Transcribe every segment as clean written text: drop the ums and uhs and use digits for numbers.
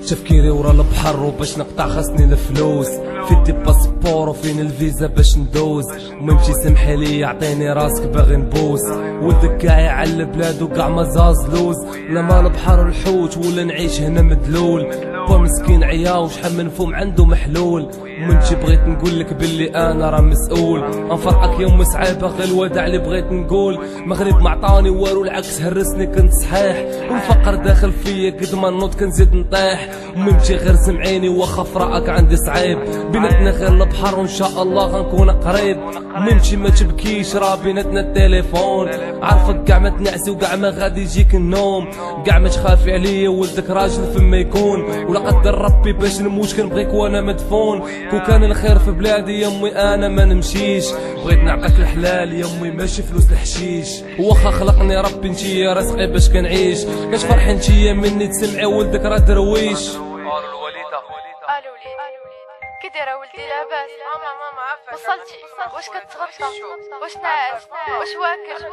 تفكيري ورا البحر وباش نقطع خاصني الفلوس، في دي باسبور وفين الفيزا باش ندوز، وممشي سمحي لي عطيني راسك باغي نبوس، ولدك كاع على بلادو كاع ما زازلوز، لا ما البحر الحوت ولا نعيش هنا مدلول، با مسكين عيا وشحال من فم عنده محلول، ومنتي بغيت نقولك باللي انا راه مسؤول، انفرقك يوم صعيبه غير الوداع اللي بغيت نقول، مغرب ما عطاني والو العكس هرسني كنت صحيح، والفقر داخل فيا قد ما نوض كنزيد نطيح، وممتي غير سمعيني واخا فراقك عندي صعيب، بيناتنا غير البحر وان شاء الله غنكون قريب، وممتي ما تبكيش راه بيناتنا التليفون، عارفك كاع ما تنعسي وكاع ما غادي يجيك النوم، كاع ما تخافي عليا ولدك راجل فما يكون، ولا قدر ربي باش نموت كنبغيك وانا مدفون، كون كان الخير في بلادي يا امي انا ما نمشيش، بغيت نعطيك الحلال يا امي ماشي فلوس الحشيش، واخا خلقني ربي نتيا رزقي باش كنعيش، كاش فرحي نتيا مني تسمعي ولدك راه درويش. الو كي دايره ولدي لاباس؟ ماما عافاك وصلتي؟ واش كتغطى؟ واش ناعس؟ واش واكل؟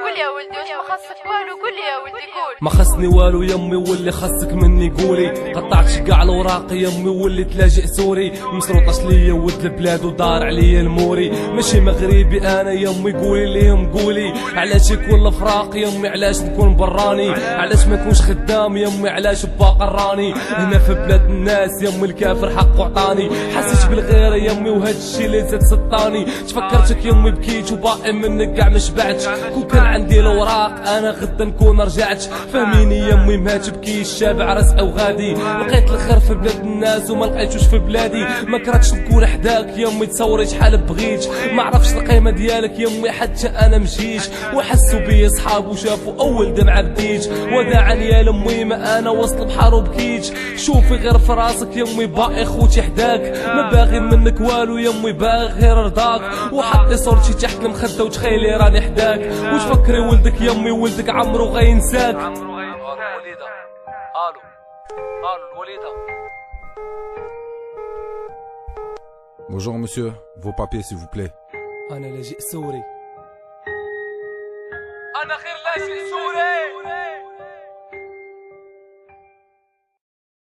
قول يا ولدي واش ما خاصك والو؟ قول لي يا ولدي قول. ما خصني والو يمي واللي خاصك مني قولي، قطعت كاع الوراق يمي وليت لاجئ سوري، مسروطاش ليا ولد البلاد ودار عليا الموري، ماشي مغربي انا يمي قولي ليهم قولي، علاش يكون الفراق يمي علاش نكون براني، علاش ما نكونش خدام يمي علاش باقي راني، هنا في بلاد الناس يمي الكافر حقه عطاني، حسيت بالغيره يمي وهاد الشي اللي زاد سطاني، تفكرتك يمي بكيت وباقي منك كاع ما شبعتش، كون كان عندي الوراق انا غدا نكون رجعت، فهميني يمي ما تبكيش شابع رزق وغادي، لقيت الخير في بلاد الناس وما لقيتوش في بلادي، ما كرهتش نكون حداك يمي تصوري شحال بغيت، ما عرفتش القيمه ديالك يمي حتى انا مشيت، وحسوا بيا صحاب وشافوا اول دمعه بديت، وداعا يا لمي ما انا وسط البحر وبكيت، شوفي غير في راسك يمي باقي خوتي حداك، ما باغي منك والو يمي باغي غير رضاك، وحطي صورتي تحت المخده وتخيلي راني حداك، وتفكري ولدك يمي ولدك عمرو غينساك. الوليده الو الوليده. Bonjour monsieur, vos papiers s'il vous plaît. انا لاجئ سوري، انا غير لاجئ سوري.